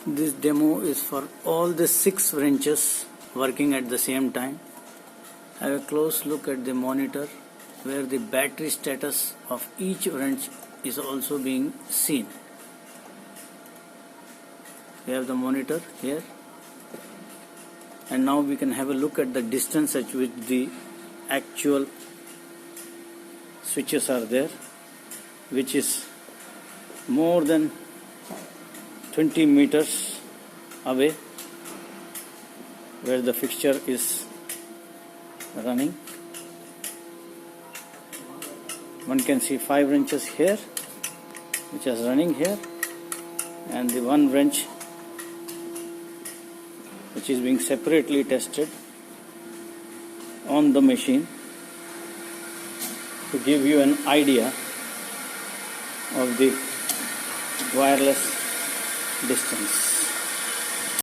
This demo is for all the 6 wrenches working at the same time. Have a close look at the monitor where the battery status of each wrench is also being seen. We have the monitor here, and now we can have a look at the distance at which the actual switches are there, which is more than 20 meters away where the fixture is running. One can see 5 wrenches here which is running here, and the one wrench which is being separately tested on the machine to give you an idea of the wireless distance.